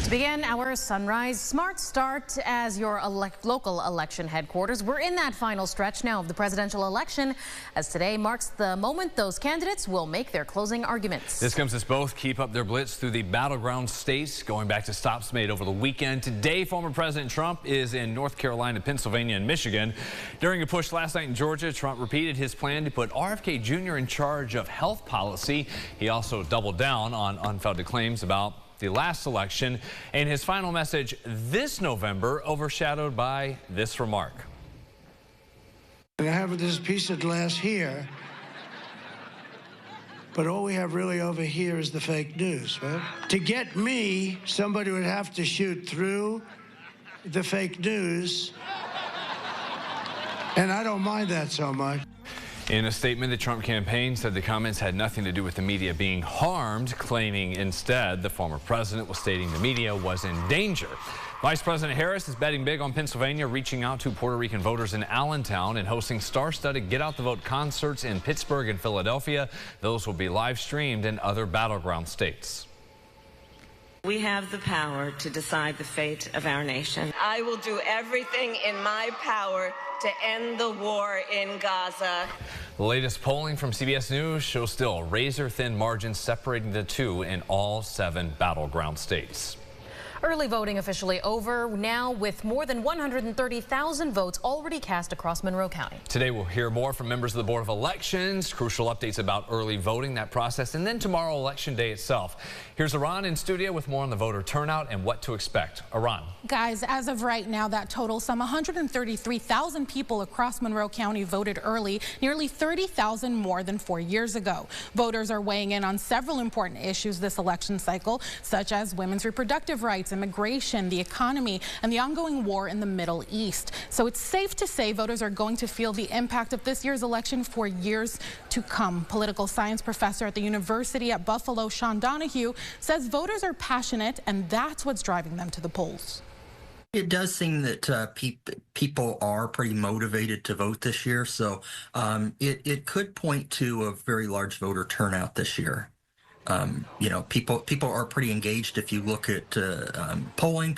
To begin our Sunrise Smart Start as your local election headquarters, we're in that final stretch now of the presidential election, as today marks the moment those candidates will make their closing arguments. This comes as both keep up their blitz through the battleground states, going back to stops made over the weekend. Today, former President Trump is in North Carolina, Pennsylvania, and Michigan. During a push last night in Georgia, Trump repeated his plan to put RFK Jr. in charge of health policy. He also doubled down on unfounded claims about the last election, and his final message this November overshadowed by this remark. I have this piece of glass here, but all we have really over here is the fake news, right? To get me, somebody would have to shoot through the fake news, and I don't mind that so much. In a statement, the Trump campaign said the comments had nothing to do with the media being harmed, claiming instead the former president was stating the media was in danger. Vice President Harris is betting big on Pennsylvania, reaching out to Puerto Rican voters in Allentown and hosting star-studded Get Out the Vote concerts in Pittsburgh and Philadelphia. Those will be live streamed in other battleground states. We have the power to decide the fate of our nation. I will do everything in my power to end the war in Gaza. The latest polling from CBS News shows still razor-thin margins separating the two in all 7 battleground states. Early voting officially over now, with more than 130,000 votes already cast across Monroe County. Today we'll hear more from members of the Board of Elections, crucial updates about early voting, that process, and then tomorrow, Election Day itself. Here's Iran in studio with more on the voter turnout and what to expect. Iran. Guys, as of right now, that total, some 133,000 people across Monroe County voted early, nearly 30,000 more than 4 years ago. Voters are weighing in on several important issues this election cycle, such as women's reproductive rights, immigration, the economy, and the ongoing war in the Middle East. So it's safe to say voters are going to feel the impact of this year's election for years to come. Political science professor at the University at Buffalo, Sean Donahue, says voters are passionate, and that's what's driving them to the polls. It does seem that people are pretty motivated to vote this year, so it could point to a very large voter turnout this year. You know, people are pretty engaged. If you look at polling,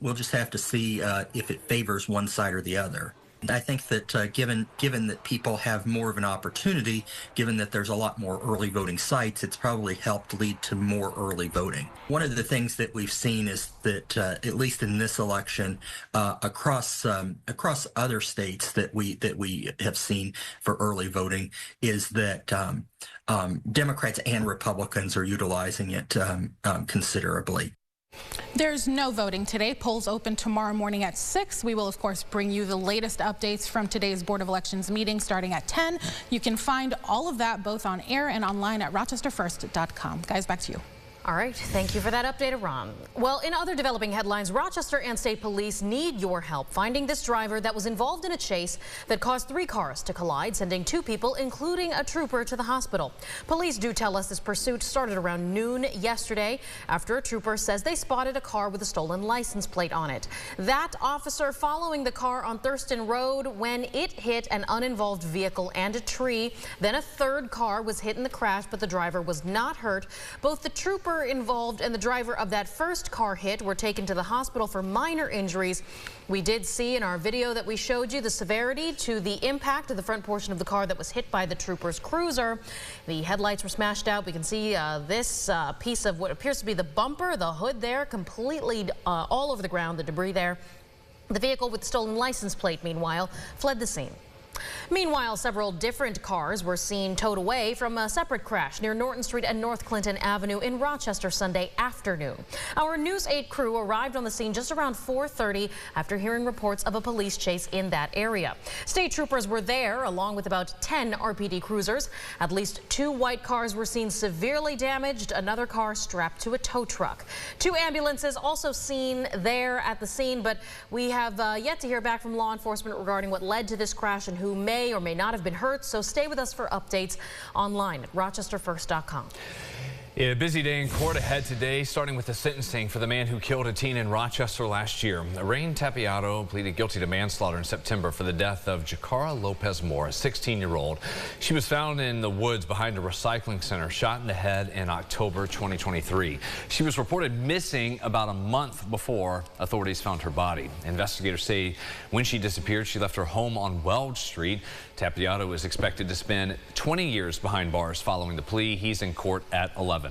we'll just have to see if it favors one side or the other. I think that given that people have more of an opportunity, given that there's a lot more early voting sites, it's probably helped lead to more early voting. One of the things that we've seen is that, at least in this election, across other states that we have seen for early voting, is that Democrats and Republicans are utilizing it considerably. There's no voting today. Polls open tomorrow morning at 6. We will, of course, bring you the latest updates from today's Board of Elections meeting starting at 10. You can find all of that both on air and online at rochesterfirst.com. Guys, back to you. All right, thank you for that update, Iran. Well, in other developing headlines, Rochester and state police need your help finding this driver that was involved in a chase that caused 3 cars to collide, sending 2 people, including a trooper, to the hospital. Police do tell us this pursuit started around noon yesterday after a trooper says they spotted a car with a stolen license plate on it. That officer following the car on Thurston Road when it hit an uninvolved vehicle and a tree. Then a 3rd car was hit in the crash, but the driver was not hurt. Both the trooper involved and the driver of that first car hit were taken to the hospital for minor injuries. We did see in our video that we showed you the severity to the impact of the front portion of the car that was hit by the trooper's cruiser. The headlights were smashed out. We can see this piece of what appears to be the bumper, the hood there, completely all over the ground, the debris there. The vehicle with the stolen license plate, meanwhile, fled the scene. Meanwhile, several different cars were seen towed away from a separate crash near Norton Street and North Clinton Avenue in Rochester Sunday afternoon. Our News 8 crew arrived on the scene just around 4:30 after hearing reports of a police chase in that area. State troopers were there along with about 10 RPD cruisers. At least 2 white cars were seen severely damaged, another car strapped to a tow truck. 2 ambulances also seen there at the scene, but we have yet to hear back from law enforcement regarding what led to this crash and who may or may not have been hurt, so stay with us for updates online at rochesterfirst.com. A busy day in court ahead today, starting with the sentencing for the man who killed a teen in Rochester last year. Rain Tapiato pleaded guilty to manslaughter in September for the death of Jacara Lopez Moore, a 16-year-old. She was found in the woods behind a recycling center, shot in the head in October 2023. She was reported missing about a month before authorities found her body. Investigators say when she disappeared, she left her home on Welch Street. Tapiato is expected to spend 20 years behind bars following the plea. He's in court at 11.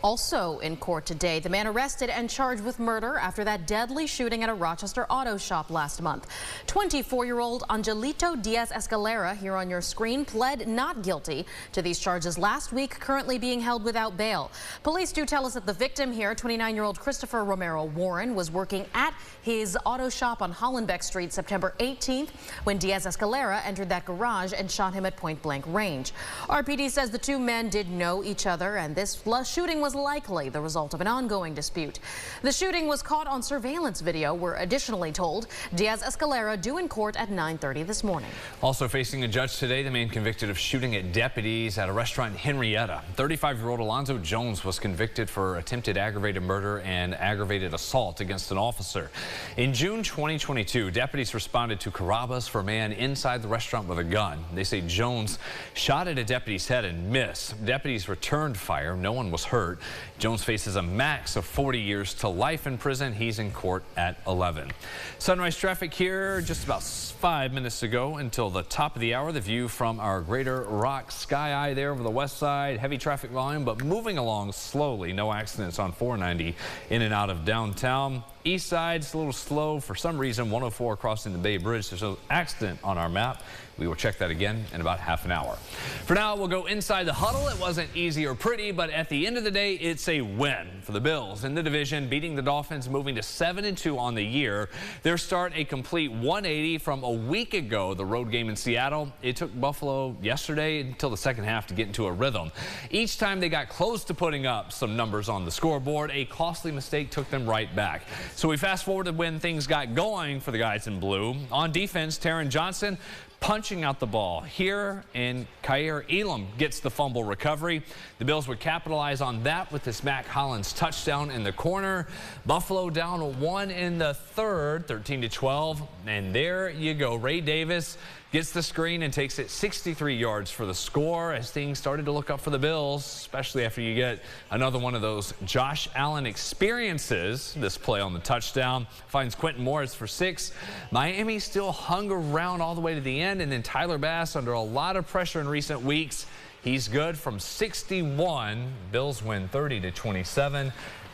Also in court today, the man arrested and charged with murder after that deadly shooting at a Rochester auto shop last month. 24-year-old Angelito Diaz-Escalera, here on your screen, pled not guilty to these charges last week, currently being held without bail. Police do tell us that the victim here, 29-year-old Christopher Romero Warren, was working at his auto shop on Hollenbeck Street September 18th when Diaz-Escalera entered that garage and shot him at point-blank range. RPD says the two men did know each other, and this shooting was likely the result of an ongoing dispute. The shooting was caught on surveillance video, we're additionally told. Diaz-Escalera due in court at 9:30 this morning. Also facing a judge today, the man convicted of shooting at deputies at a restaurant in Henrietta. 35-year-old Alonzo Jones was convicted for attempted aggravated murder and aggravated assault against an officer. In June 2022, deputies responded to Carrabba's for a man inside the restaurant with a gun. They say Jones shot at a deputy's head and missed. Deputies returned fire. No one was hurt. Jones faces a max of 40 years to life in prison. He's in court at 11. Sunrise traffic here just about 5 minutes ago until the top of the hour. The view from our Greater Rock Sky Eye there over the west side. Heavy traffic volume, but moving along slowly. No accidents on 490 in and out of downtown. East side's a little slow for some reason. 104 crossing the Bay Bridge. There's no accident on our map. We will check that again in about half an hour. For now, we'll go inside the huddle. It wasn't easy or pretty, but at the end of the day, it's a win for the Bills in the division, beating the Dolphins, moving to 7-2 on the year. Their start a complete 180 from a week ago, the road game in Seattle. It took Buffalo yesterday until the second half to get into a rhythm. Each time they got close to putting up some numbers on the scoreboard, a costly mistake took them right back. So we fast forward to when things got going for the guys in blue. On defense, Taron Johnson punching out the ball here, and Kyer Elam gets the fumble recovery. The Bills would capitalize on that with this Mac Hollins touchdown in the corner. Buffalo down 1 in the third, 13-12. And there you go. Ray Davis gets the screen and takes it 63 yards for the score as things started to look up for the Bills, especially after you get another one of those Josh Allen experiences. This play on the touchdown finds Quentin Morris for 6. Miami still hung around all the way to the end, and then Tyler Bass, under a lot of pressure in recent weeks, he's good from 61. Bills win 30-27.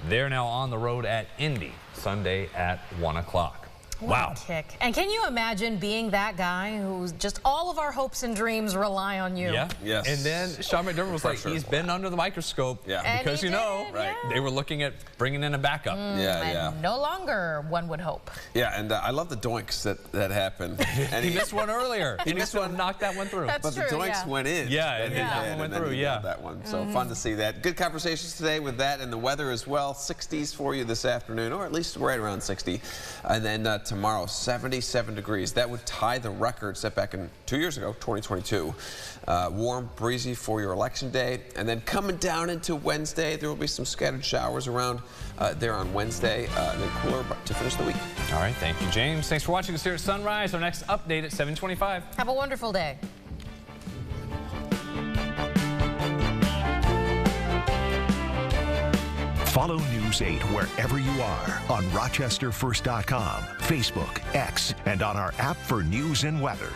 They're now on the road at Indy Sunday at 1 o'clock. Wow. Kick. And can you imagine being that guy who's just all of our hopes and dreams rely on you? Yeah. Yes. And then Sean McDermott was like, he's been under the microscope. Yeah. Because, you know, they were looking at bringing in a backup. And no longer, one would hope. Yeah, and I love the doinks that happened. And he missed one earlier. He missed one. Knocked that one through. That's but true, the doinks went in. Yeah, and that one went through, that one. So fun to see that. Good conversations today with that and the weather as well. 60s for you this afternoon, or at least right around 60. And then tomorrow, 77 degrees. That would tie the record set back in 2 years ago, 2022. Warm, breezy for your election day. And then coming down into Wednesday, there will be some scattered showers around there on Wednesday. And then cooler to finish the week. All right. Thank you, James. Thanks for watching us here at Sunrise. Our next update at 7:25. Have a wonderful day. Follow News 8 wherever you are on RochesterFirst.com, Facebook, X, and on our app for news and weather.